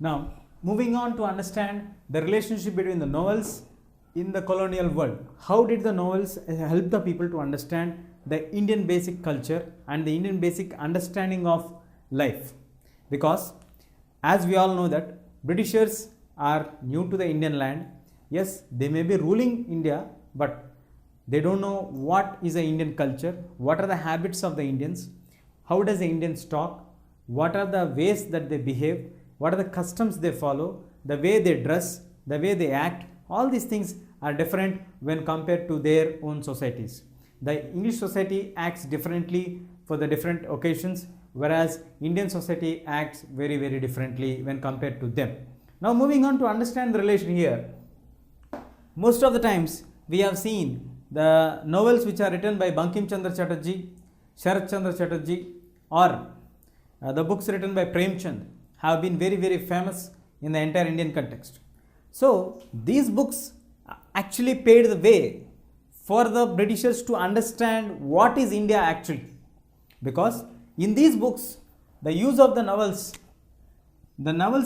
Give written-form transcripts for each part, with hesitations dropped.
Now, moving on to understand the relationship between the novels in the colonial world. How did the novels help the people to understand the Indian basic culture and the Indian basic understanding of life? Because as we all know that Britishers are new to the Indian land. Yes, they may be ruling India, but they don't know what is the Indian culture, what are the habits of the Indians, how does the Indians talk, what are the ways that they behave, what are the customs they follow, the way they dress, the way they act. All these things are different when compared to their own societies. The English society acts differently for the different occasions, whereas Indian society acts very, very differently when compared to them. Now, moving on to understand the relation here, most of the times we have seen the novels which are written by Bankim Chandra Chatterjee, Sharat Chandra Chatterjee, or the books written by Premchand have been very, very famous in the entire Indian context. So, these books actually paved the way for the Britishers to understand what is India actually, because in these books the use of the novels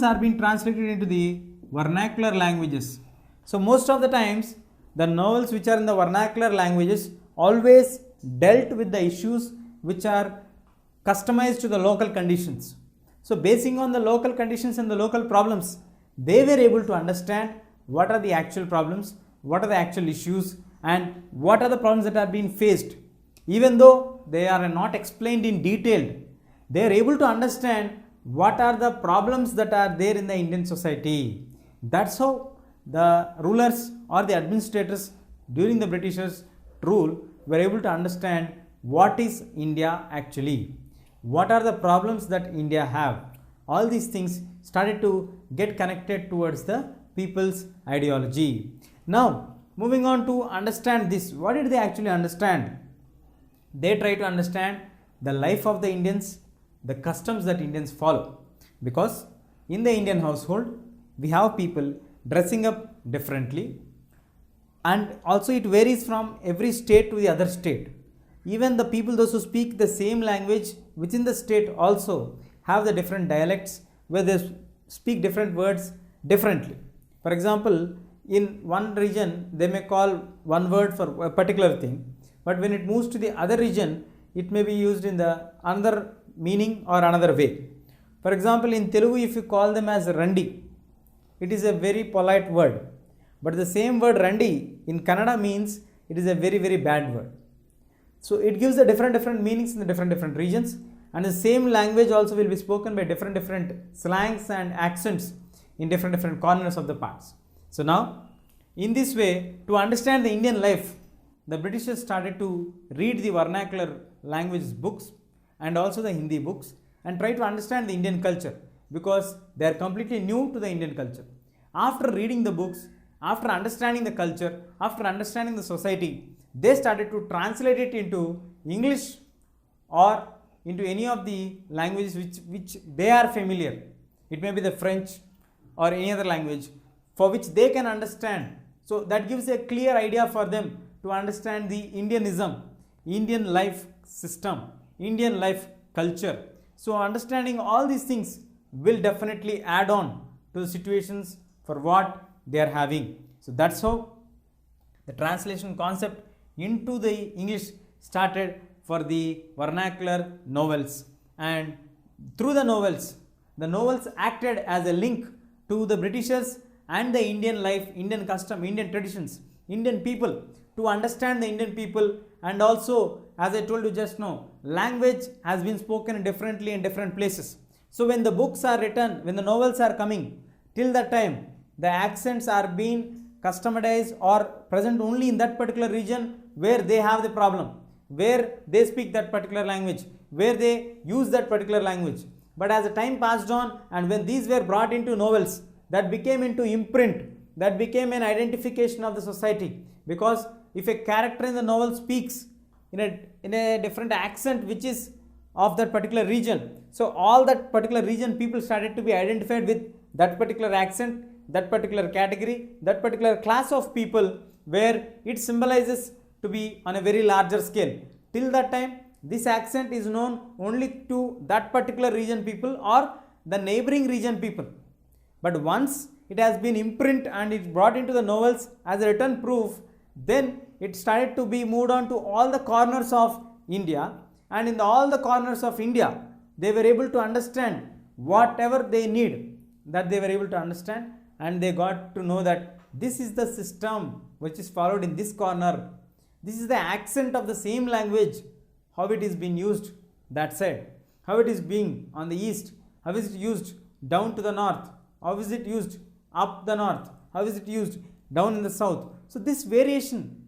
are being translated into the vernacular languages. So most of the times the novels which are in the vernacular languages always dealt with the issues which are customized to the local conditions. So basing on the local conditions and the local problems, they were able to understand what are the actual problems, what are the actual issues, and what are the problems that are being faced. Even though they are not explained in detail, they are able to understand what are the problems that are there in the Indian society. That's how the rulers or the administrators during the Britishers' rule were able to understand what is India actually, what are the problems that India have. All these things started to get connected towards the people's ideology. Now, moving on to understand this, what did they actually understand? They try to understand the life of the Indians, the customs that Indians follow, because in the Indian household we have people dressing up differently, and also it varies from every state to the other state. Even the people, those who speak the same language within the state, also have the different dialects where they speak different words differently. For example, in one region they may call one word for a particular thing, but when it moves to the other region it may be used in the another meaning or another way. For example, in Telugu, if you call them as Randi, it is a very polite word, but the same word Randi in Kannada means it is a very, very bad word. So it gives the different meanings in the different regions, and the same language also will be spoken by different slangs and accents in different corners of the parts. So now, in this way, to understand the Indian life, the Britishers started to read the vernacular language books and also the Hindi books and try to understand the Indian culture, because they are completely new to the Indian culture. After reading the books, after understanding the culture, after understanding the society, they started to translate it into English or into any of the languages which they are familiar. It may be the French or any other language for which they can understand. So that gives a clear idea for them to understand the Indianism, Indian life system, Indian life culture. So understanding all these things will definitely add on to the situations for what they are having. So that's how the translation concept into the English started for the vernacular novels, and through the novels acted as a link to the Britishers and the Indian life, Indian custom, Indian traditions, Indian people, to understand the Indian people. And also, as I told you just now, language has been spoken differently in different places. So when the books are written, when the novels are coming, till that time the accents are being customized or present only in that particular region where they have the problem, where they speak that particular language, where they use that particular language. But as the time passed on, and when these were brought into novels, that became into imprint, that became an identification of the society. Because if a character in the novel speaks in a different accent which is of that particular region, so all that particular region people started to be identified with that particular accent, that particular category, that particular class of people, where it symbolizes to be on a very larger scale. Till that time, this accent is known only to that particular region people or the neighboring region people. But once it has been imprint and it's brought into the novels as a written proof, then it started to be moved on to all the corners of India, and in all the corners of India, they were able to understand whatever they need, that they were able to understand, and they got to know that this is the system which is followed in this corner. This is the accent of the same language, how it is being used that side, how it is being on the east, how is it used down to the north, how is it used up the north, how is it used down in the south. So this variation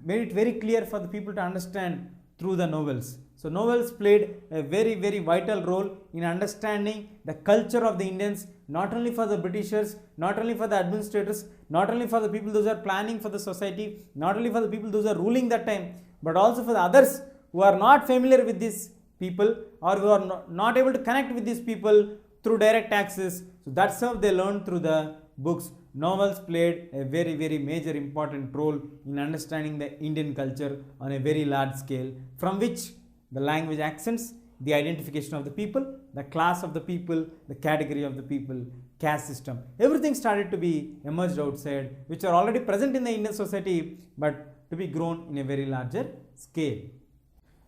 made it very clear for the people to understand through the novels. So novels played a very, very vital role in understanding the culture of the Indians, not only for the Britishers, not only for the administrators, not only for the people those who are planning for the society, not only for the people those who are ruling that time, but also for the others who are not familiar with these people or who are not able to connect with these people through direct access. So that's how they learned through the books. Novels played a very, very major important role in understanding the Indian culture on a very large scale, from which the language accents, the identification of the people, the class of the people, the category of the people, caste system, everything started to be emerged outside, which are already present in the Indian society, but to be grown in a very larger scale.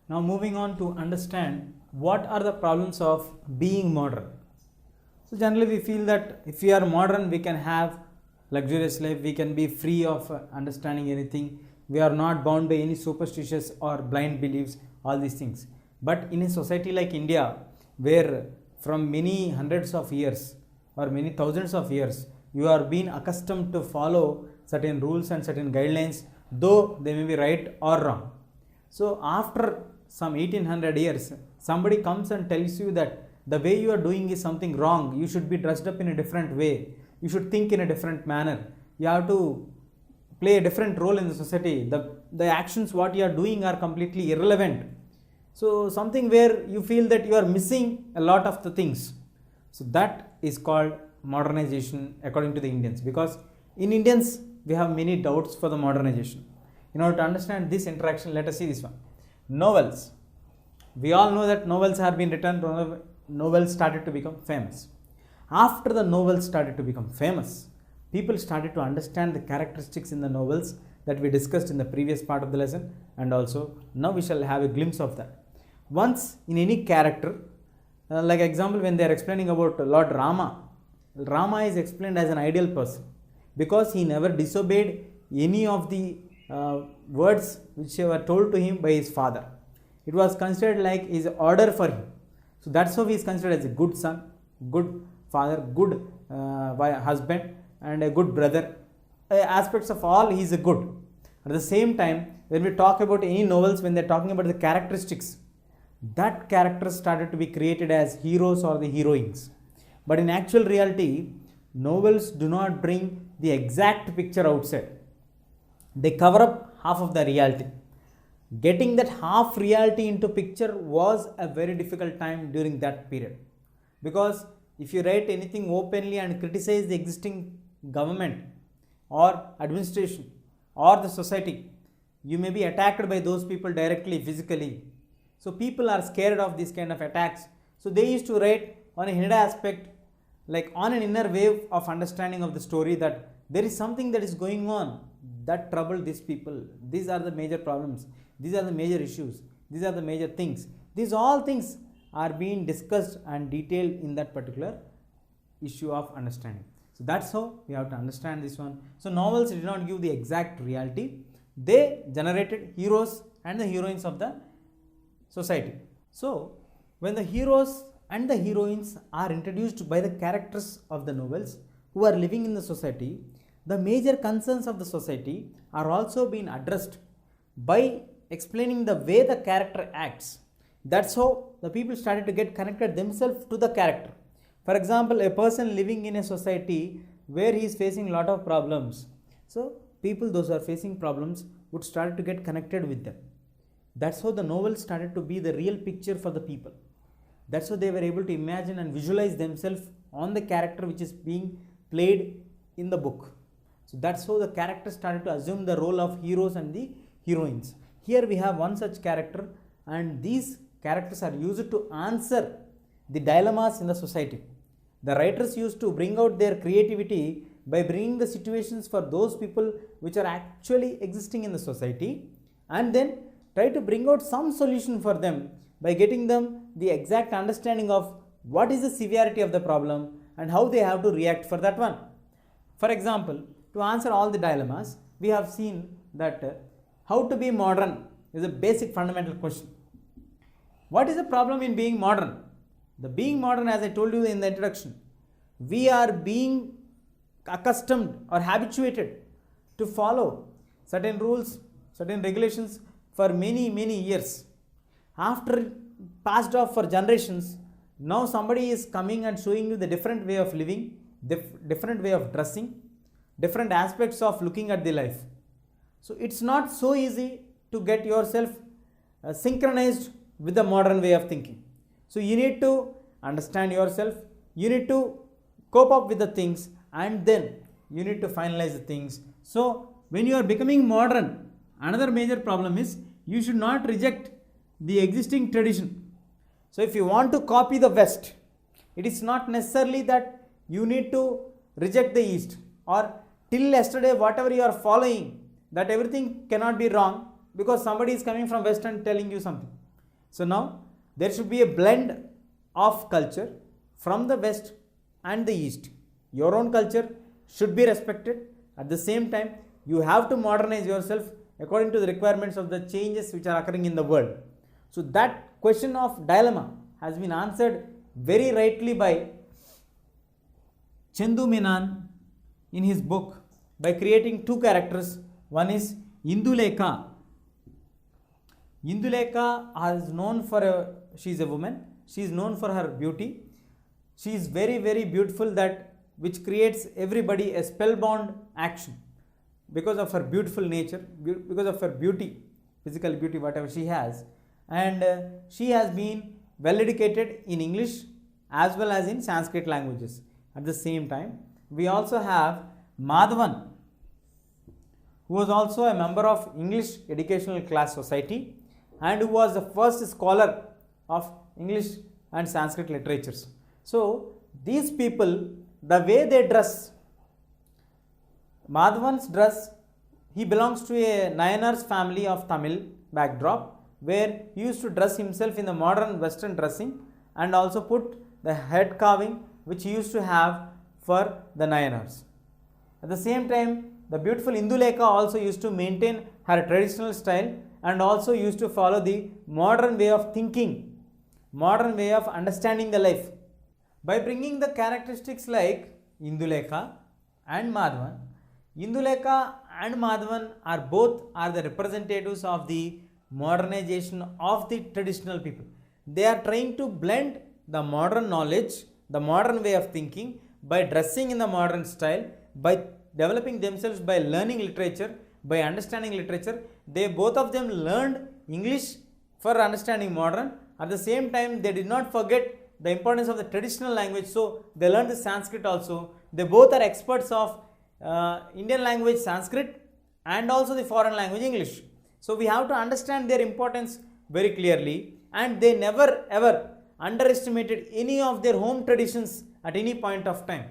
Now moving on to understand what are the problems of being modern. So generally we feel that if we are modern, we can have luxurious life, we can be free of understanding anything, we are not bound by any superstitious or blind beliefs, all these things. But in a society like India, where from many hundreds of years or many thousands of years, you are being accustomed to follow certain rules and certain guidelines, though they may be right or wrong. So after some 1800 years, somebody comes and tells you that the way you are doing is something wrong, you should be dressed up in a different way, you should think in a different manner, you have to play a different role in the society, the actions what you are doing are completely irrelevant. So something where you feel that you are missing a lot of the things. So that is called modernization according to the Indians, because in Indians we have many doubts for the modernization. In order to understand this interaction, let us see this one. Novels. We all know that novels have been written, novels started to become famous. After the novels started to become famous, people started to understand the characteristics in the novels that we discussed in the previous part of the lesson, and also now we shall have a glimpse of that. Once in any character, like example when they are explaining about Lord Rama, Rama is explained as an ideal person because he never disobeyed any of the words which were told to him by his father. It was considered like his order for him. So that's how he is considered as a good son, good father, good husband, and a good brother. Aspects of all he is a good. At the same time, when we talk about any novels, when they are talking about the characteristics, that characters started to be created as heroes or the heroines. But in actual reality, novels do not bring the exact picture outside. They cover up half of the reality. Getting that half reality into picture was a very difficult time during that period, because if you write anything openly and criticize the existing government or administration or the society, you may be attacked by those people directly, physically. So people are scared of these kind of attacks. So they used to write on a hidden aspect, like on an inner wave of understanding of the story, that there is something that is going on that troubled these people. These are the major problems. These are the major issues. These are the major things. These all things are being discussed and detailed in that particular issue of understanding. So that's how we have to understand this one. So novels did not give the exact reality. They generated heroes and the heroines of the society. So when the heroes and the heroines are introduced by the characters of the novels who are living in the society, the major concerns of the society are also being addressed by explaining the way the character acts. That's how the people started to get connected themselves to the character. For example, a person living in a society where he is facing a lot of problems, so people those who are facing problems would start to get connected with them. That's how the novel started to be the real picture for the people. That's how they were able to imagine and visualize themselves on the character which is being played in the book. So that's how the characters started to assume the role of heroes and the heroines. Here we have one such character, and these characters are used to answer the dilemmas in the society. The writers used to bring out their creativity by bringing the situations for those people which are actually existing in the society, and then try to bring out some solution for them by getting them the exact understanding of what is the severity of the problem and how they have to react for that one. For example, to answer all the dilemmas, we have seen that how to be modern is a basic fundamental question. What is the problem in being modern? The being modern, as I told you in the introduction, we are being accustomed or habituated to follow certain rules, certain regulations for many years. After passed off for generations, now somebody is coming and showing you the different way of living, different way of dressing, different aspects of looking at the life. So it's not so easy to get yourself synchronized with the modern way of thinking. So you need to understand yourself, you need to cope up with the things, and then you need to finalize the things. So when you are becoming modern, another major problem is you should not reject the existing tradition. So if you want to copy the West, it is not necessarily that you need to reject the East, or till yesterday whatever you are following, that everything cannot be wrong because somebody is coming from West and telling you something. So now there should be a blend of culture from the West and the East. Your own culture should be respected. At the same time, you have to modernize yourself according to the requirements of the changes which are occurring in the world. So that question of dilemma has been answered very rightly by Chandu Menon in his book by creating two characters. One is Indulekha. Indulekha is known for she is a woman. She is known for her beauty. She is very beautiful, that which creates everybody a spellbound action because of her beautiful nature, because of her beauty, physical beauty, whatever she has. And she has been well educated in English as well as in Sanskrit languages. At the same time, we also have Madhavan, who was also a member of English Educational Class Society and who was the first scholar of English and Sanskrit literatures. So these people, the way they dress, Madhavan's dress, he belongs to a Nayanar's family of Tamil backdrop, where he used to dress himself in the modern Western dressing and also put the head carving which he used to have for the Nayanars. At the same time, the beautiful Indulekha also used to maintain her traditional style and also used to follow the modern way of thinking, modern way of understanding the life. By bringing the characteristics like Indulekha and Madhavan, Indulekha and Madhavan are the representatives of the modernization of the traditional people. They are trying to blend the modern knowledge, the modern way of thinking, by dressing in the modern style, by developing themselves by learning literature, by understanding literature. They both of them learned English for understanding modern. At the same time, they did not forget the importance of the traditional language, so they learned the Sanskrit also. They both are experts of Indian language Sanskrit and also the foreign language English. So we have to understand their importance very clearly, and they never ever underestimated any of their home traditions at any point of time.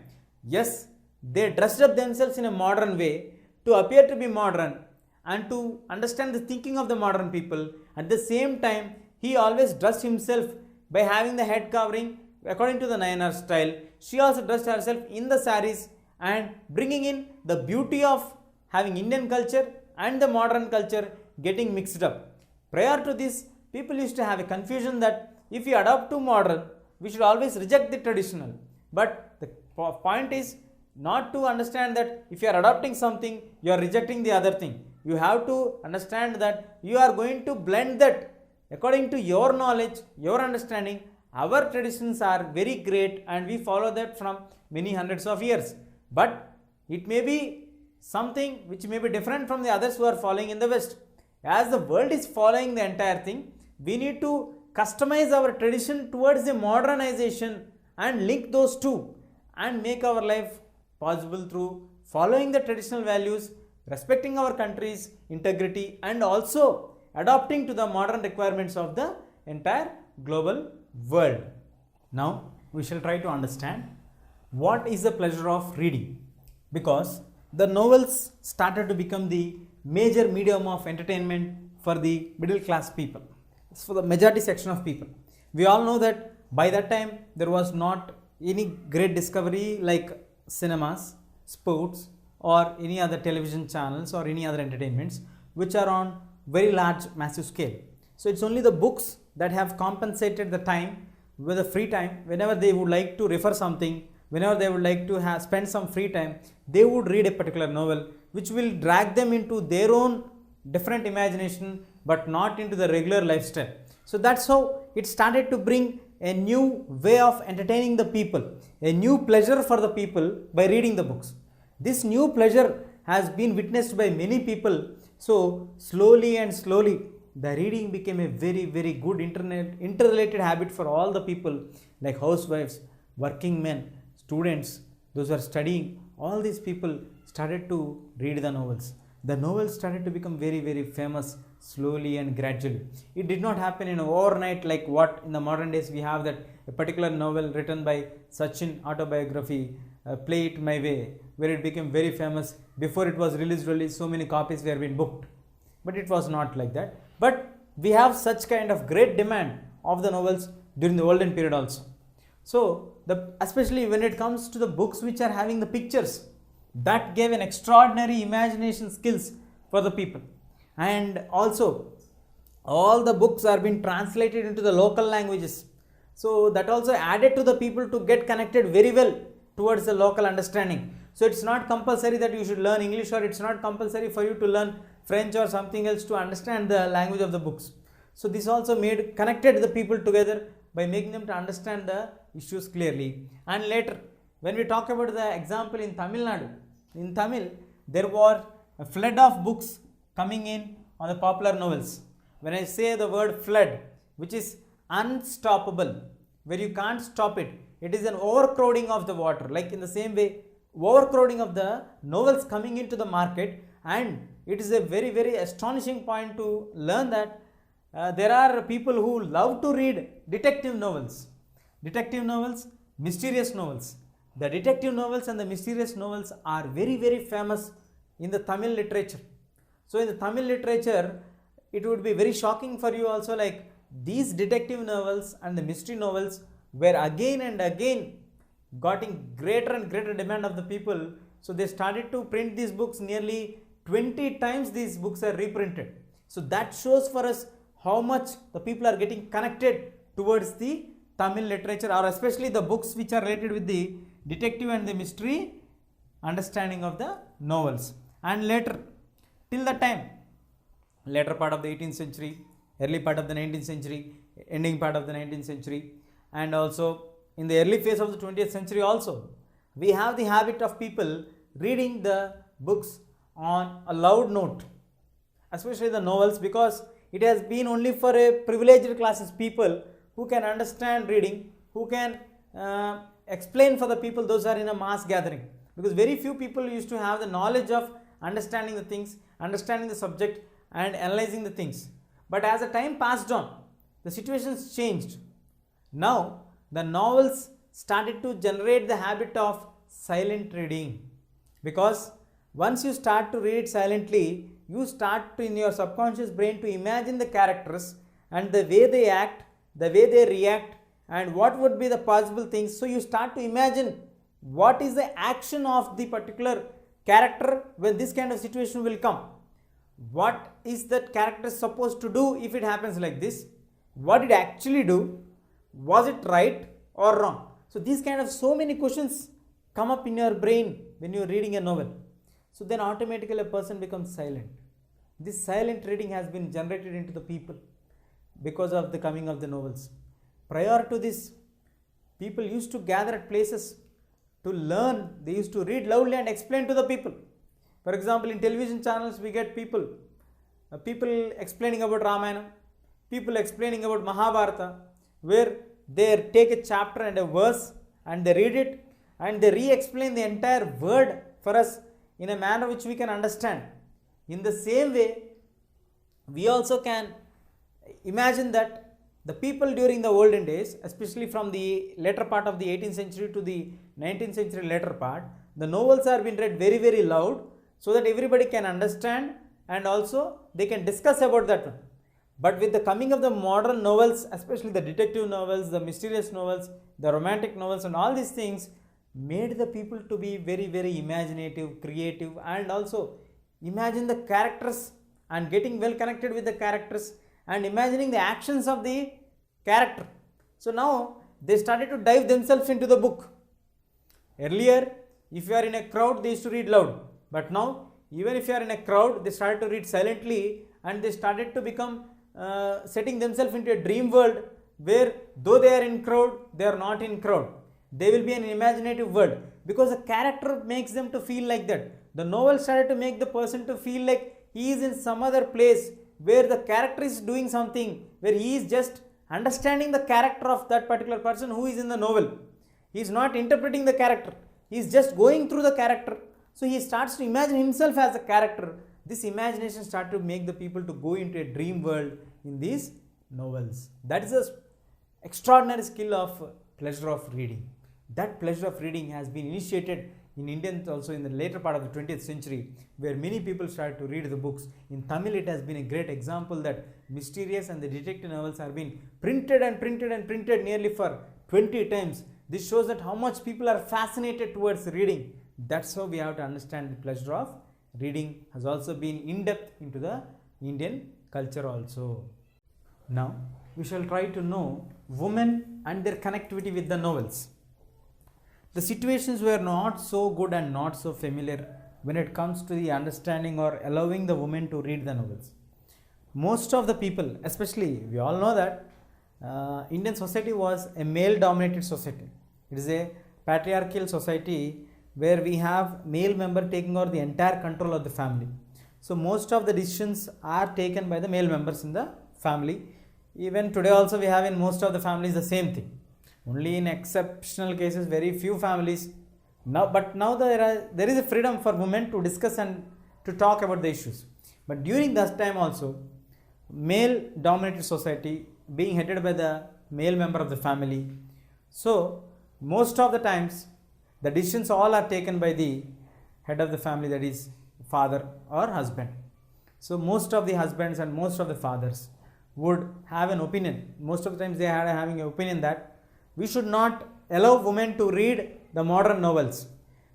Yes, they dressed up themselves in a modern way to appear to be modern and to understand the thinking of the modern people. At the same time, he always dressed himself by having the head covering according to the Nayanar style. She also dressed herself in the saris and bringing in the beauty of having Indian culture and the modern culture getting mixed up. Prior to this, people used to have a confusion that if we adopt to modern, we should always reject the traditional. But the point is not to understand that if you are adopting something, you are rejecting the other thing. You have to understand that you are going to blend that according to your knowledge, your understanding. Our traditions are very great and we follow that from many hundreds of years. But it may be something which may be different from the others who are following in the West. As the world is following the entire thing, we need to customize our tradition towards the modernization and link those two and make our life possible through following the traditional values, respecting our country's integrity, and also adapting to the modern requirements of the entire global world. Now we shall try to understand what is the pleasure of reading? Because the novels started to become the major medium of entertainment for the middle class people. It's for the majority section of people. We all know that by that time there was not any great discovery like cinemas, sports, or any other television channels or any other entertainments which are on very large massive scale. So it's only the books that have compensated the time with the free time. Whenever they would like to refer something, whenever they would like to spend some free time, they would read a particular novel which will drag them into their own different imagination but not into the regular lifestyle. So that's how it started to bring a new way of entertaining the people, a new pleasure for the people by reading the books. This new pleasure has been witnessed by many people. So slowly and slowly the reading became a very good interrelated habit for all the people, like housewives, working men, students, those who are studying. All these people started to read the novels. The novels started to become very famous slowly and gradually. It did not happen in overnight like what in the modern days we have, that a particular novel written by Sachin, autobiography, Play It My Way, where it became very famous. Before it was released, so many copies were being booked. But it was not like that. But we have such kind of great demand of the novels during the olden period also. So especially when it comes to the books which are having the pictures, that gave an extraordinary imagination skills for the people. And also all the books are being translated into the local languages. So that also added to the people to get connected very well towards the local understanding. So it's not compulsory that you should learn English, or it's not compulsory for you to learn French or something else to understand the language of the books. So this also connected the people together by making them to understand the issues clearly. And later, when we talk about the example in Tamil Nadu, in Tamil, there was a flood of books coming in on the popular novels. When I say the word flood, which is unstoppable, where you can't stop it, it is an overcrowding of the water. Like in the same way, overcrowding of the novels coming into the market. And it is a very astonishing point to learn that there are people who love to read detective novels, mysterious novels. The detective novels and the mysterious novels are very famous in the Tamil literature. So in the Tamil literature, it would be very shocking for you also, like these detective novels and the mystery novels were again and again getting greater and greater demand of the people. So they started to print these books. Nearly 20 times these books are reprinted. So that shows for us how much the people are getting connected towards the Tamil literature, or especially the books which are related with the detective and the mystery understanding of the novels. And later, till the time, later part of the 18th century, early part of the 19th century, ending part of the 19th century, and also in the early phase of the 20th century also, we have the habit of people reading the books on a loud note, especially the novels, because it has been only for a privileged classes people who can understand reading, who can explain for the people those are in a mass gathering, because very few people used to have the knowledge of understanding the things, understanding the subject and analyzing the things. But as the time passed on, the situations changed. Now the novels started to generate the habit of silent reading, because once you start to read silently, you start to, in your subconscious brain, to imagine the characters and the way they act, the way they react, and what would be the possible things. So you start to imagine what is the action of the particular character when this kind of situation will come. What is that character supposed to do if it happens like this? What did it actually do? Was it right or wrong? So these kind of so many questions come up in your brain when you are reading a novel. So then automatically a person becomes silent. This silent reading has been generated into the people because of the coming of the novels. Prior to this, people used to gather at places to learn. They used to read loudly and explain to the people. For example, in television channels, we get people explaining about Ramayana, people explaining about Mahabharata, where they take a chapter and a verse and they read it and they re-explain the entire word for us in a manner which we can understand. In the same way, we also can imagine that the people during the olden days, especially from the later part of the 18th century to the 19th century later part, the novels are being read very, very loud so that everybody can understand and also they can discuss about that one. But with the coming of the modern novels, especially the detective novels, the mysterious novels, the romantic novels and all these things made the people to be very, very imaginative, creative and also imagine the characters and getting well connected with the characters and imagining the actions of the character. So now they started to dive themselves into the book. Earlier, if you are in a crowd, they used to read loud. But now, even if you are in a crowd, they started to read silently and they started to become setting themselves into a dream world where though they are in crowd, they are not in crowd. They will be an imaginative world because the character makes them to feel like that. The novel started to make the person to feel like he is in some other place where the character is doing something, where he is just understanding the character of that particular person who is in the novel. He is not interpreting the character. He is just going through the character. So he starts to imagine himself as a character. This imagination starts to make the people to go into a dream world in these novels. That is the extraordinary skill of pleasure of reading. That pleasure of reading has been initiated in India also in the later part of the 20th century, where many people started to read the books. In Tamil, it has been a great example that mysterious and the detective novels are being printed and printed and printed nearly for 20 times. This shows that how much people are fascinated towards reading. That's how we have to understand the pleasure of reading has also been in depth into the Indian culture also. Now, we shall try to know women and their connectivity with the novels. The situations were not so good and not so familiar when it comes to the understanding or allowing the women to read the novels. Most of the people, especially we all know that Indian society was a male dominated society. It is a patriarchal society where we have male member taking over the entire control of the family. So most of the decisions are taken by the male members in the family. Even today also we have in most of the families the same thing. Only in exceptional cases, very few families. But now there is a freedom for women to discuss and to talk about the issues. But during that time also, male dominated society being headed by the male member of the family. So most of the times the decisions all are taken by the head of the family, that is father or husband. So most of the husbands and most of the fathers would have an opinion. Most of the times they are having an opinion that we should not allow women to read the modern novels,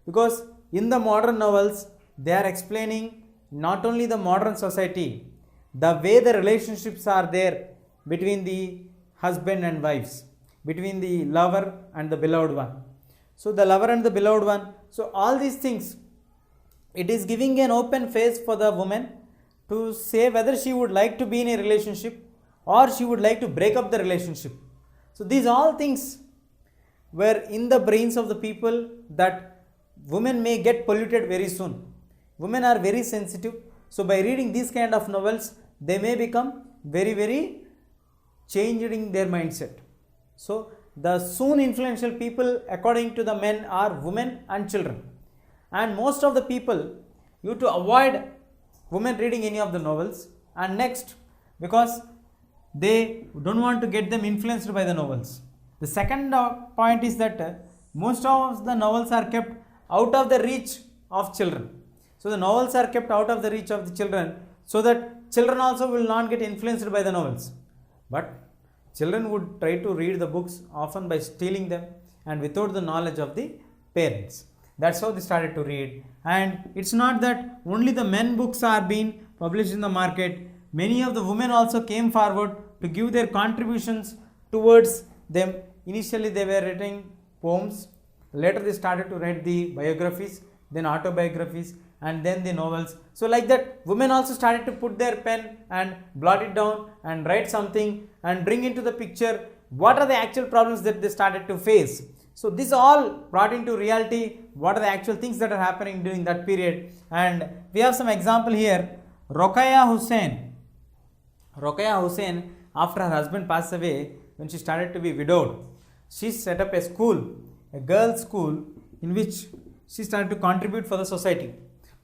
because in the modern novels they are explaining not only the modern society, the way the relationships are there between the husband and wives, between the lover and the beloved one. So the lover and the beloved one, so all these things, it is giving an open face for the woman to say whether she would like to be in a relationship or she would like to break up the relationship. So these all things were in the brains of the people that women may get polluted very soon. Women are very sensitive. So by reading these kind of novels, they may become very, very changing their mindset. So the soon influential people according to the men are women and children. And most of the people, you to avoid women reading any of the novels. And next, because they don't want to get them influenced by the novels. The second point is that most of the novels are kept out of the reach of children. So the novels are kept out of the reach of the children so that children also will not get influenced by the novels. But children would try to read the books often by stealing them and without the knowledge of the parents. That's how they started to read. And it's not that only the men books are being published in the market. Many of the women also came forward to give their contributions towards them. Initially they were writing poems, later they started to write the biographies, then autobiographies and then the novels. So like that, women also started to put their pen and blot it down and write something and bring into the picture what are the actual problems that they started to face. So this all brought into reality what are the actual things that are happening during that period. And we have some example here. Rokhaya Hussain, after her husband passed away, when she started to be widowed, she set up a school, a girls' school, in which she started to contribute for the society.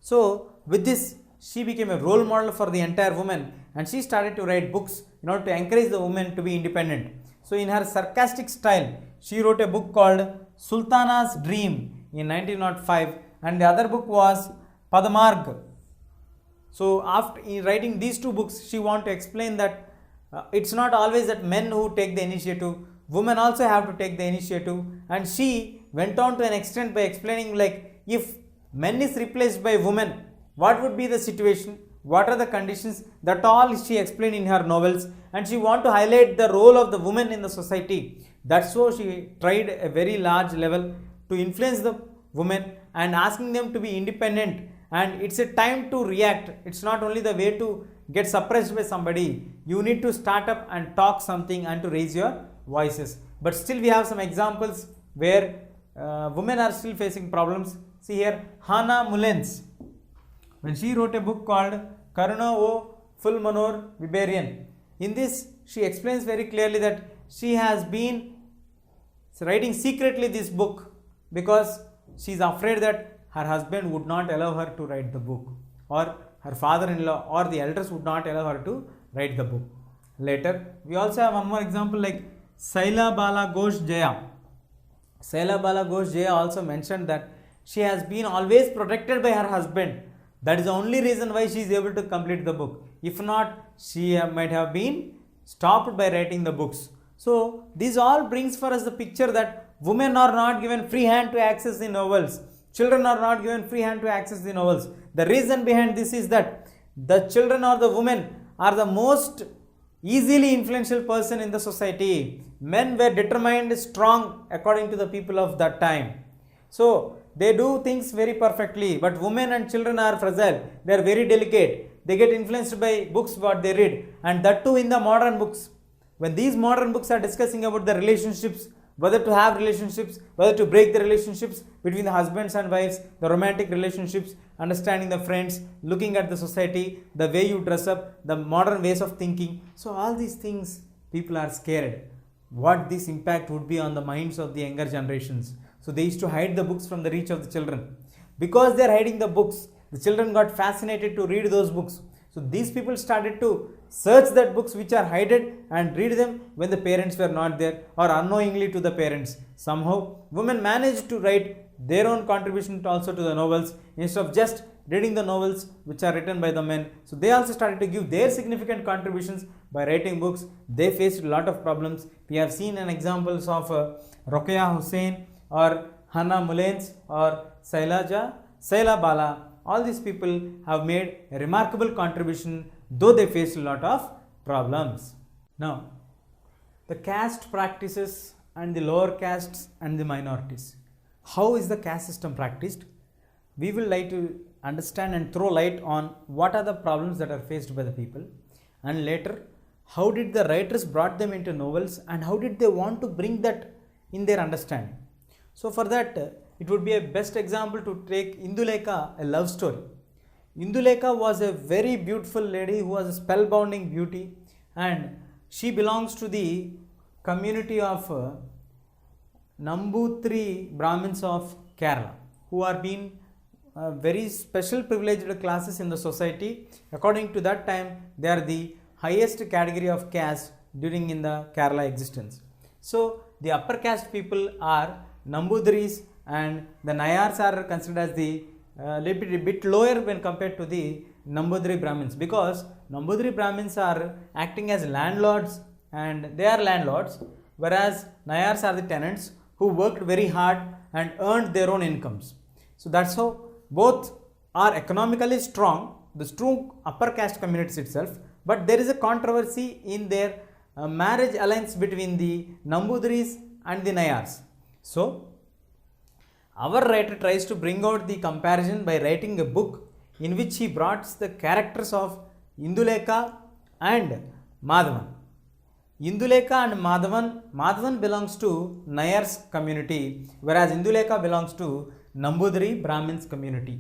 So with this, she became a role model for the entire women, and she started to write books in order to encourage the women to be independent. So in her sarcastic style, she wrote a book called Sultana's Dream in 1905, and the other book was Padamarg. So after writing these two books, she wanted to explain that it's not always that men who take the initiative, women also have to take the initiative. And she went on to an extent by explaining, like, if men is replaced by women, what would be the situation, what are the conditions, that all she explained in her novels. And she wanted to highlight the role of the women in the society. That's why she tried a very large level to influence the women and asking them to be independent. And it's a time to react. It's not only the way to get suppressed by somebody. You need to start up and talk something and to raise your voices. But still we have some examples where women are still facing problems. See here, Hannah Mullins, when she wrote a book called Karuna O Fulmanor Vibarian. In this, she explains very clearly that she has been writing secretly this book because she is afraid that her husband would not allow her to write the book, or her father-in-law or the elders would not allow her to write the book. Later, we also have one more example like Saila Bala Ghosh Jaya. Saila Bala Ghosh Jaya also mentioned that she has been always protected by her husband. That is the only reason why she is able to complete the book. If not, she might have been stopped by writing the books. So this all brings for us the picture that women are not given free hand to access the novels. Children are not given free hand to access the novels. The reason behind this is that the children or the women are the most easily influential person in the society. Men were determined strong according to the people of that time. So they do things very perfectly, but women and children are fragile. They are very delicate. They get influenced by books what they read, and that too in the modern books. When these modern books are discussing about the relationships, whether to have relationships, whether to break the relationships between the husbands and wives, the romantic relationships, understanding the friends, looking at the society, the way you dress up, the modern ways of thinking. So all these things, people are scared what this impact would be on the minds of the younger generations. So they used to hide the books from the reach of the children. Because they are hiding the books, the children got fascinated to read those books. So these people started to search that books which are hidden and read them when the parents were not there, or unknowingly to the parents. Somehow women managed to write their own contribution also to the novels instead of just reading the novels which are written by the men. So they also started to give their significant contributions by writing books. They faced a lot of problems. We have seen an examples of Rokeya Hussain or Hannah Mullins or Saila Bala. All these people have made a remarkable contribution, though they faced a lot of problems. Now, the caste practices and the lower castes and the minorities. How is the caste system practiced? We will like to understand and throw light on what are the problems that are faced by the people, and later how did the writers brought them into novels and how did they want to bring that in their understanding. So for that, it would be a best example to take Indulekha, a love story. Indulekha was a very beautiful lady who was a spellbounding beauty, and she belongs to the community of Nambutri Brahmins of Kerala, who are being very special privileged classes in the society. According to that time, they are the highest category of caste during in the Kerala existence. So the upper caste people are Nambudris, and the Nayars are considered as the little bit lower when compared to the Nambudri Brahmins, because Nambudri Brahmins are acting as landlords and they are landlords, whereas Nayars are the tenants who worked very hard and earned their own incomes. So that's how both are economically strong, the strong upper caste communities itself, but there is a controversy in their marriage alliance between the Nambudris and the Nayars. So our writer tries to bring out the comparison by writing a book in which he brought the characters of Indulekha and Madhavan. Indulekha and Madhavan belongs to Nayar's community, whereas Indulekha belongs to Nambudri Brahmins community.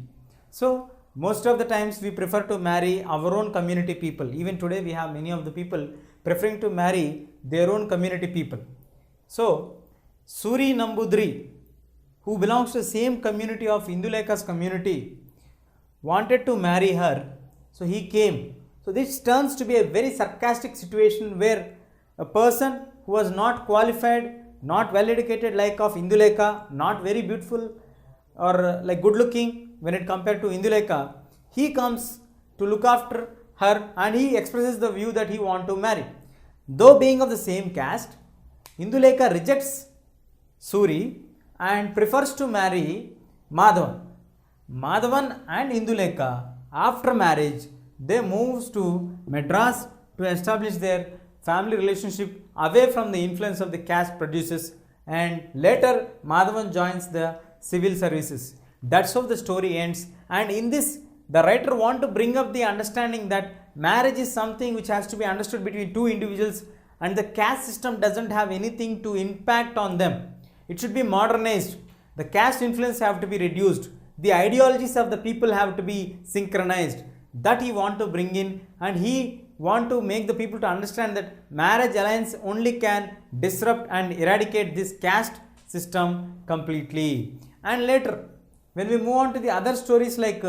So most of the times we prefer to marry our own community people. Even today we have many of the people preferring to marry their own community people. So Suri Nambudri, who belongs to the same community of Indulekha's community, wanted to marry her. So he came. So this turns to be a very sarcastic situation where a person who was not qualified, not well educated like of Indulekha, not very beautiful or like good looking when it compared to Indulekha, he comes to look after her and he expresses the view that he want to marry. Though being of the same caste, Indulekha rejects Suri and prefers to marry Madhavan. Madhavan and Indulekha, after marriage, they moves to Madras to establish their family relationship away from the influence of the caste prejudices, and later Madhavan joins the civil services. That's how the story ends, and in this the writer want to bring up the understanding that marriage is something which has to be understood between two individuals and the caste system doesn't have anything to impact on them. It should be modernized. The caste influence have to be reduced. The ideologies of the people have to be synchronized. That he want to bring in, and he want to make the people to understand that marriage alliance only can disrupt and eradicate this caste system completely. And later, when we move on to the other stories, like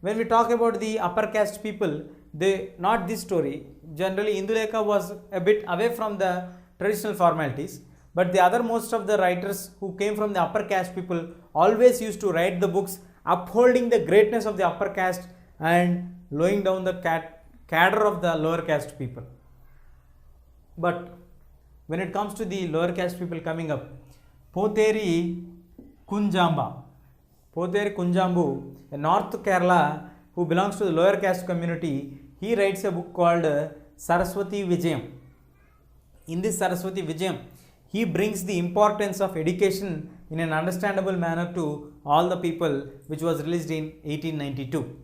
when we talk about the upper caste people, they not this story. Generally, Indulekha was a bit away from the traditional formalities, but the other most of the writers who came from the upper caste people always used to write the books upholding the greatness of the upper caste and lowering down the cadre of the lower caste people. But when it comes to the lower caste people coming up, Poteri Kunjamba, a North Kerala who belongs to the lower caste community, he writes a book called Saraswati Vijayam. In this Saraswati Vijayam, he brings the importance of education in an understandable manner to all the people, which was released in 1892.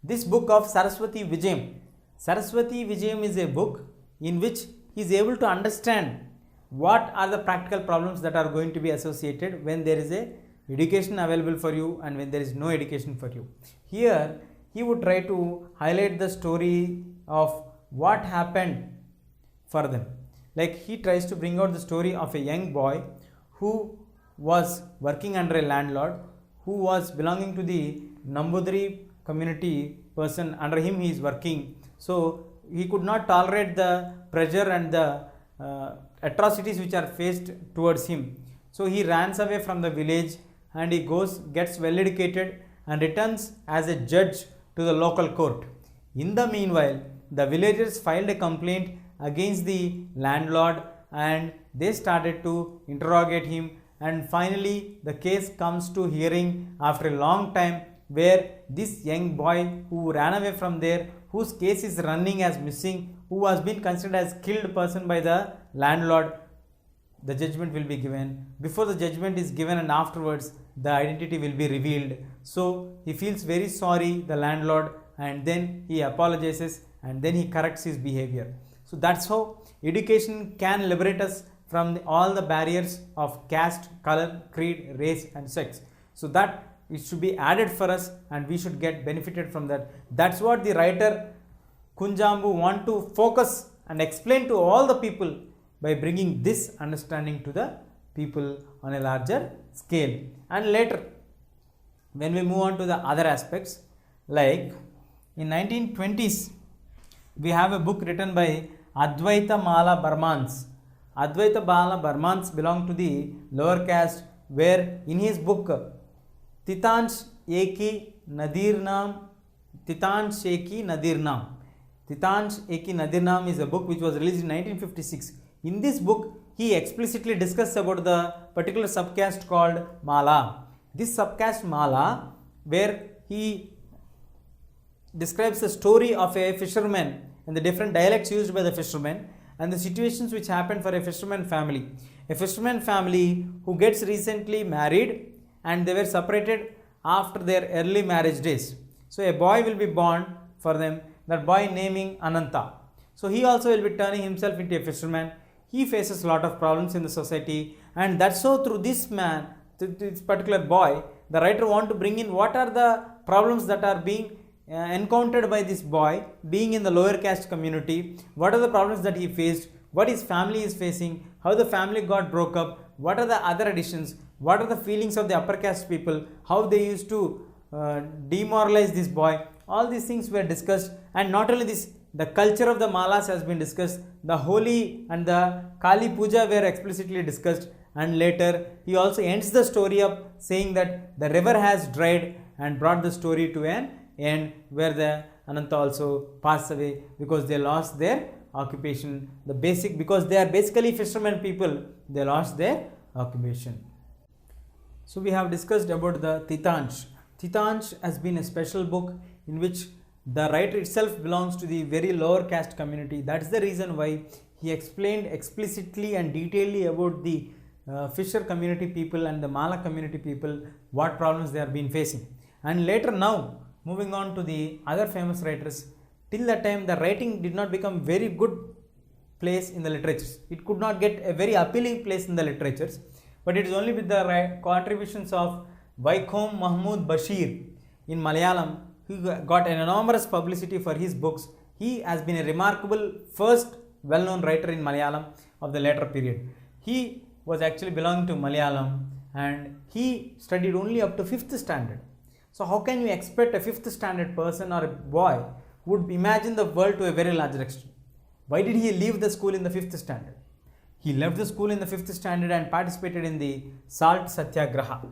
This book of Saraswati Vijayam is a book in which he is able to understand what are the practical problems that are going to be associated when there is a education available for you and when there is no education for you. Here he would try to highlight the story of what happened for them. Like he tries to bring out the story of a young boy who was working under a landlord who was belonging to the Nambudiri community person. Under him he is working, so he could not tolerate the pressure and the atrocities which are faced towards him. So he runs away from the village and he gets well educated and returns as a judge to the local court. In the meanwhile, the villagers filed a complaint against the landlord and they started to interrogate him, and finally the case comes to hearing after a long time, where this young boy who ran away from there, whose case is running as missing, who has been considered as killed person by the landlord, the judgment will be given. Before the judgment is given and afterwards the identity will be revealed. So he feels very sorry, the landlord, and then he apologizes and then he corrects his behavior. So that's how education can liberate us from all the barriers of caste, color, creed, race and sex. So that it should be added for us and we should get benefited from that. That's what the writer Kunjambu want to focus and explain to all the people by bringing this understanding to the people on a larger scale. And later, when we move on to the other aspects, like in 1920s, we have a book written by Advaita Mala Burmans. Advaita Mala Burmans belong to the lower caste, where in his book Titansh Eki Nadir Naam is a book which was released in 1956. In this book, he explicitly discussed about the particular subcaste called Mala. This subcaste Mala, where he describes the story of a fisherman and the different dialects used by the fishermen and the situations which happened for a fisherman family. A fisherman family who gets recently married and they were separated after their early marriage days. So a boy will be born for them, that boy naming Ananta. So he also will be turning himself into a fisherman. He faces a lot of problems in the society, and that's so through this man, this particular boy, the writer want to bring in what are the problems that are being encountered by this boy being in the lower caste community, what are the problems that he faced, what his family is facing, how the family got broke up, what are the other additions, what are the feelings of the upper caste people, how they used to demoralize this boy. All these things were discussed, and not only this, the culture of the Malas has been discussed, the Holi and the Kali Puja were explicitly discussed, and later he also ends the story up saying that the river has dried and brought the story to an end, where the Ananta also passed away because they lost their occupation, because they are basically fishermen people, they lost their occupation. So we have discussed about the Titansh. Titansh has been a special book in which the writer itself belongs to the very lower caste community. That is the reason why he explained explicitly and detailedly about the fisher community people and the Mala community people, what problems they have been facing. And later, now moving on to the other famous writers, till that time the writing did not become very good place in the literatures. It could not get a very appealing place in the literatures, but it is only with the contributions of Vaikom Mahmud Bashir in Malayalam, who got an enormous publicity for his books. He has been a remarkable first well-known writer in Malayalam of the later period. He was actually belonging to Malayalam and he studied only up to 5th standard. So how can you expect a 5th standard person or a boy would imagine the world to a very large extent? Why did he leave the school in the 5th standard? He left the school in the 5th standard and participated in the Salt Satyagraha.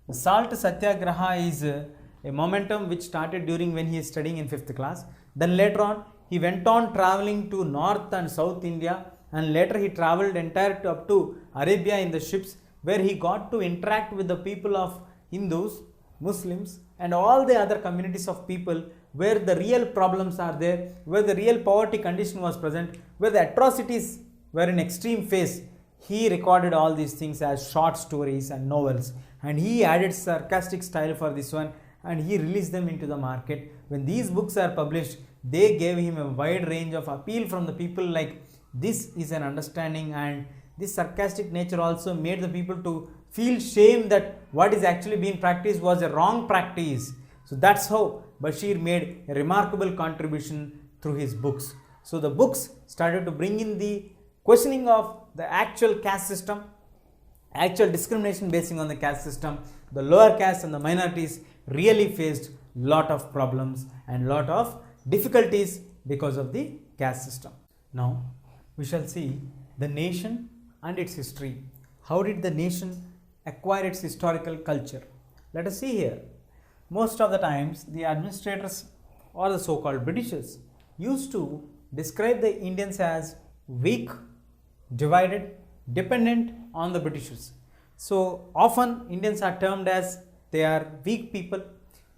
The Salt Satyagraha is a momentum which started during when he is studying in 5th class. Then later on he went on traveling to North and South India, and later he travelled entirely up to Arabia in the ships, where he got to interact with the people of Hindus, Muslims and all the other communities of people where the real problems are there, where the real poverty condition was present, where the atrocities were in extreme phase. He recorded all these things as short stories and novels, and he added sarcastic style for this one, and he released them into the market. When these books are published, they gave him a wide range of appeal from the people, like this is an understanding, and this sarcastic nature also made the people to feel shame that what is actually being practiced was a wrong practice. So that's how Bashir made a remarkable contribution through his books. So the books started to bring in the questioning of the actual caste system, actual discrimination basing on the caste system. The lower caste and the minorities really faced lot of problems and lot of difficulties because of the caste system. Now we shall see the nation and its history. How did the nation acquire its historical culture? Let us see here. Most of the times the administrators or the so-called Britishers used to describe the Indians as weak, divided, dependent on the Britishers. So often Indians are termed as they are weak people,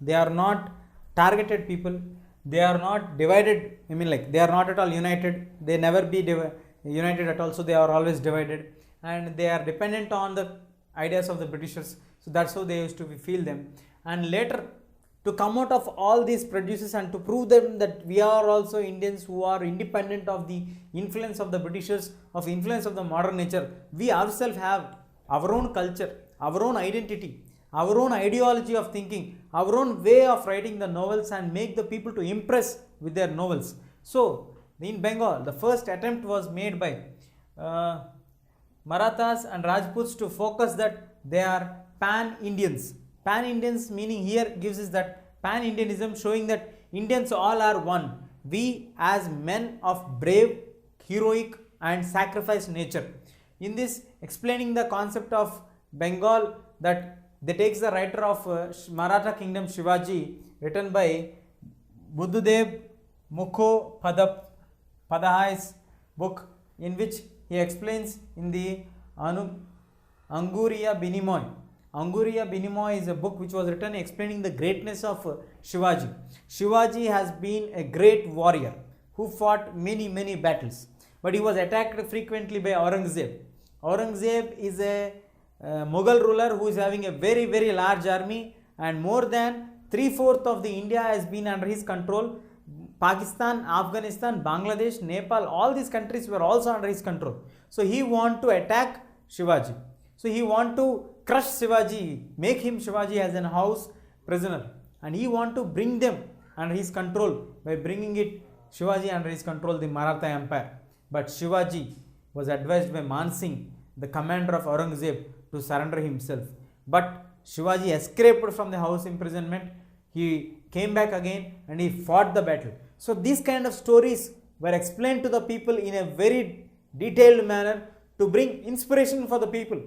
they are not targeted people, they are not divided, they are not at all united, they never be united at all, so they are always divided, and they are dependent on the ideas of the Britishers. So that's how they used to feel them. And later, to come out of all these prejudices and to prove them that we are also Indians who are independent of the influence of the Britishers, of influence of the modern nature, we ourselves have our own culture, our own identity, our own ideology of thinking, our own way of writing the novels, and make the people to impress with their novels. So in Bengal, the first attempt was made by Marathas and Rajputs to focus that they are pan-Indians. Pan-Indians meaning here gives us that pan-Indianism, showing that Indians all are one. We as men of brave, heroic and sacrifice nature. In this, explaining the concept of Bengal, that they takes the writer of Maratha kingdom Shivaji, written by Buddhadev Mukho Padahai's book, in which he explains in the Anguriya Binimoy. Anguriya Binimoy is a book which was written explaining the greatness of Shivaji. Shivaji has been a great warrior who fought many battles, but he was attacked frequently by Aurangzeb. Aurangzeb is a Mughal ruler who is having a very large army, and more than 3/4 of the India has been under his control. Pakistan, Afghanistan, Bangladesh, Nepal, all these countries were also under his control. So he want to attack Shivaji. So he want to crush Shivaji, make him Shivaji as an house prisoner, and he want to bring them under his control by bringing it Shivaji under his control, the Maratha Empire. But Shivaji was advised by Man Singh, the commander of Aurangzeb, to surrender himself. But Shivaji escaped from the house imprisonment. he came back again and he fought the battle. So these kind of stories were explained to the people in a very detailed manner to bring inspiration for the people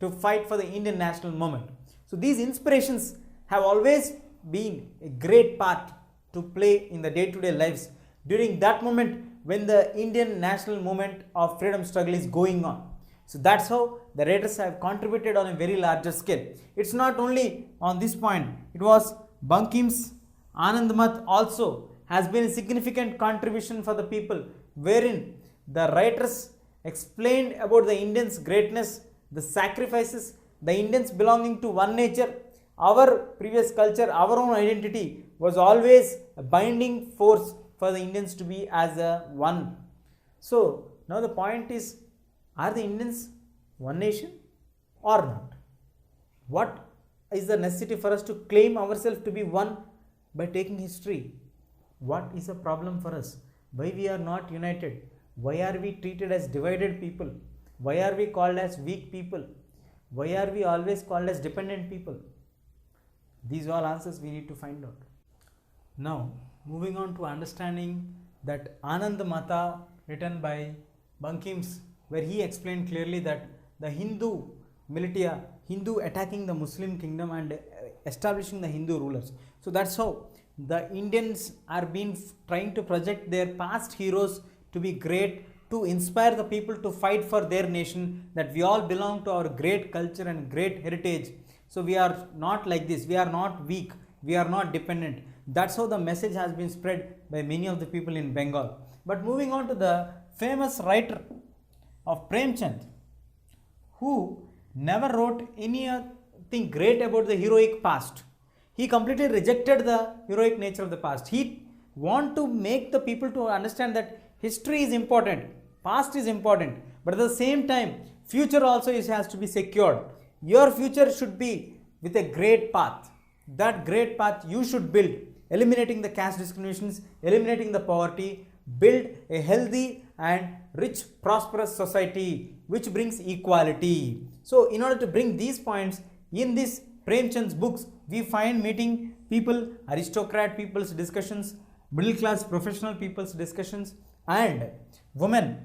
to fight for the Indian national movement. So these inspirations have always been a great part to play in the day-to-day lives during that moment when the Indian national movement of freedom struggle is going on. So that's how the writers have contributed on a very larger scale. It's not only on this point, it was Bankim's Anand Math also has been a significant contribution for the people, wherein the writers explained about the Indians' greatness, the sacrifices, the Indians belonging to one nature, our previous culture, our own identity was always a binding force for the Indians to be as a one. So now the point is, are the Indians one nation or not? What is the necessity for us to claim ourselves to be one by taking history? What is the problem for us? Why we are not united? Why are we treated as divided people? Why are we called as weak people? Why are we always called as dependent people? These are all answers we need to find out. Now, moving on to understanding that Anand Matha written by Bankim's, where he explained clearly that the Hindu militia, Hindu attacking the Muslim kingdom and establishing the Hindu rulers. So that's how the Indians are trying to project their past heroes to be great, to inspire the people to fight for their nation, that we all belong to our great culture and great heritage. So we are not like this, we are not weak, we are not dependent. That's how the message has been spread by many of the people in Bengal. But moving on to the famous writer of Premchand, who never wrote anything great about the heroic past. He completely rejected the heroic nature of the past. He wanted to make the people to understand that history is important, past is important, but at the same time, future also has to be secured. Your future should be with a great path. That great path you should build, eliminating the caste discriminations, eliminating the poverty, build a healthy and rich, prosperous society which brings equality. So, in order to bring these points in this Premchand's books, we find meeting people, aristocrat people's discussions, middle class professional people's discussions, and women,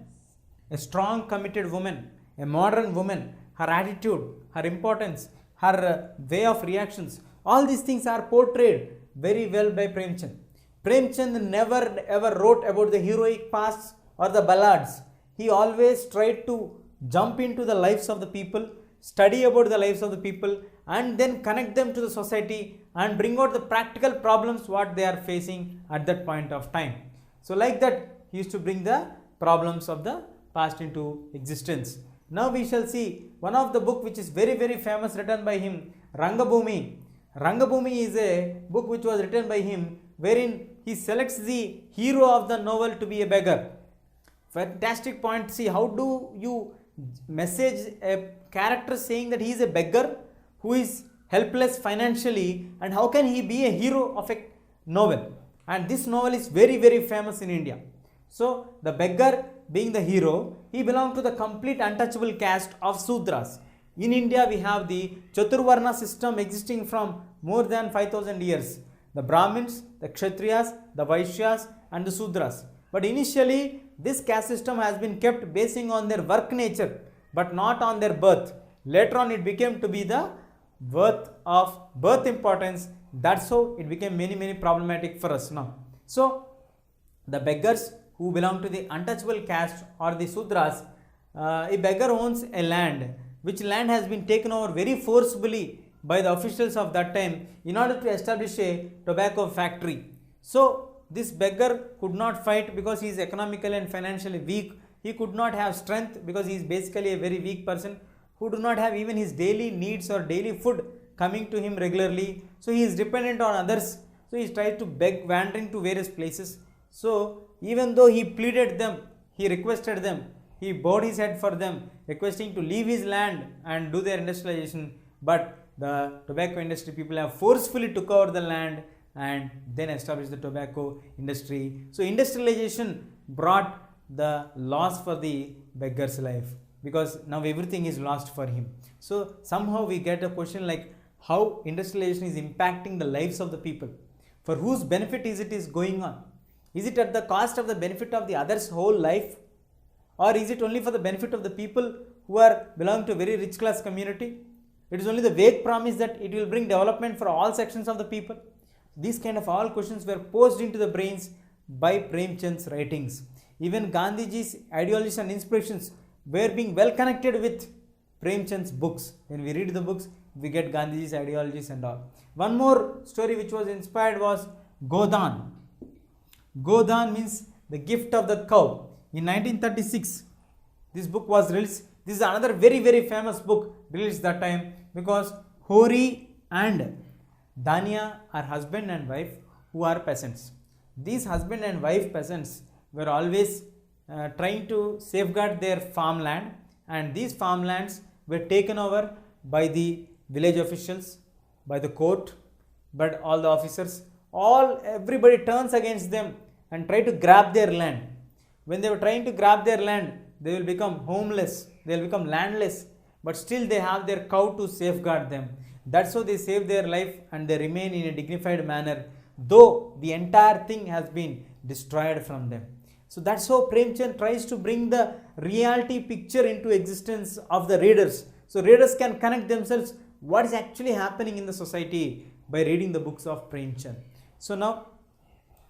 a strong committed woman, a modern woman, her attitude, her importance, her way of reactions, all these things are portrayed very well by Premchand. Premchand never ever wrote about the heroic past or the ballads. He always tried to jump into the lives of the people, study about the lives of the people, and then connect them to the society and bring out the practical problems what they are facing at that point of time. So like that, he used to bring the problems of the past into existence. Now we shall see one of the book which is very famous, written by him, Rangabhumi. Rangabhumi is a book which was written by him, wherein he selects the hero of the novel to be a beggar. Fantastic point. See, how do you message a character saying that he is a beggar who is helpless financially, and how can he be a hero of a novel? And this novel is very famous in India. So the beggar being the hero, he belonged to the complete untouchable caste of Sudras. In India, we have the Chaturvarna system existing from more than 5000 years. The Brahmins, the Kshatriyas, the Vaishyas, and the Sudras. But initially, this caste system has been kept basing on their work nature, but not on their birth. Later on, it became to be the birth importance. That's how it became many problematic for us now. So the beggars who belong to the untouchable caste or the Sudras, a beggar owns a land, which land has been taken over very forcibly by the officials of that time in order to establish a tobacco factory. So this beggar could not fight because he is economically and financially weak. He could not have strength because he is basically a very weak person who do not have even his daily needs or daily food coming to him regularly. So he is dependent on others. So he tries to beg, wandering to various places. So even though he pleaded them, he requested them, he bowed his head for them, requesting to leave his land and do their industrialization, but the tobacco industry people have forcefully took over the land and then established the tobacco industry. So industrialization brought the loss for the beggar's life, because now everything is lost for him. So somehow we get a question like, how industrialization is impacting the lives of the people. For whose benefit is going on? Is it at the cost of the benefit of the others' whole life? Or is it only for the benefit of the people who are belong to a very rich class community? It is only the vague promise that it will bring development for all sections of the people. These kind of all questions were posed into the brains by Premchand's writings. Even Gandhiji's ideologies and inspirations were being well connected with Premchand's books. When we read the books, we get Gandhiji's ideologies and all. One more story which was inspired was Godan. Godan means the gift of the cow. In 1936, this book was released. This is another very famous book released that time, because Hori and Dania are husband and wife who are peasants. These husband and wife peasants were always trying to safeguard their farmland, and these farmlands were taken over by the village officials, by the court, but all the officers, everybody turns against them and try to grab their land. When they were trying to grab their land, they will become homeless, they will become landless, but still they have their cow to safeguard them. That's how they save their life and they remain in a dignified manner, though the entire thing has been destroyed from them. So that's how Premchand tries to bring the reality picture into existence of the readers. So readers can connect themselves what is actually happening in the society by reading the books of Premchand. So now,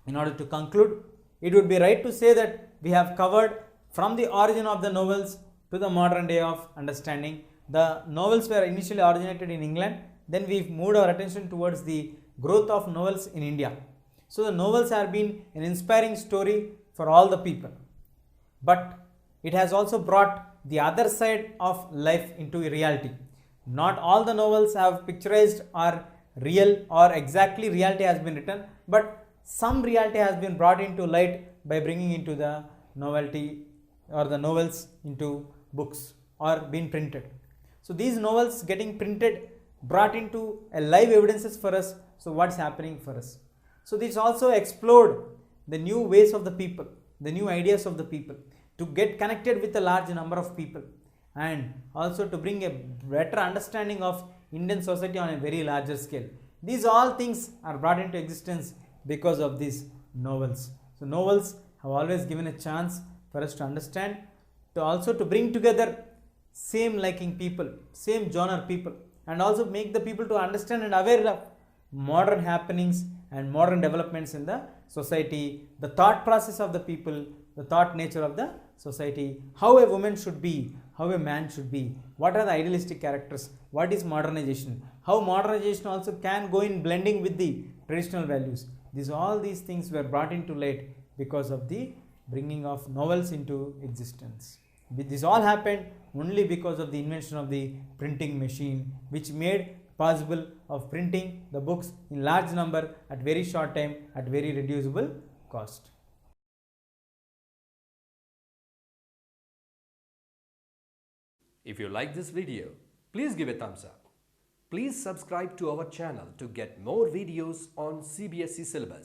in order to conclude, it would be right to say that we have covered from the origin of the novels to the modern day of understanding. The novels were initially originated in England, then we moved our attention towards the growth of novels in India. So the novels have been an inspiring story for all the people, but it has also brought the other side of life into reality. Not all the novels have picturized or real or exactly reality has been written, but some reality has been brought into light by bringing into the novelty or the novels into books or been printed. So these novels getting printed brought into a live evidences for us. So what's happening for us? So this also explored the new ways of the people, the new ideas of the people, to get connected with a large number of people, and also to bring a better understanding of Indian society on a very larger scale. These all things are brought into existence because of these novels. So novels have always given a chance for us to understand, to also to bring together same liking people, same genre people, and also make the people to understand and aware of modern happenings and modern developments in the society, the thought process of the people, the thought nature of the society, how a woman should be, how a man should be, what are the idealistic characters, what is modernization, how modernization also can go in blending with the traditional values. All these things were brought into light because of the bringing of novels into existence. This all happened only because of the invention of the printing machine, which made possible of printing the books in large number at very short time at very reducible cost. If you like this video, please give a thumbs up. Please subscribe to our channel to get more videos on CBSE syllabus.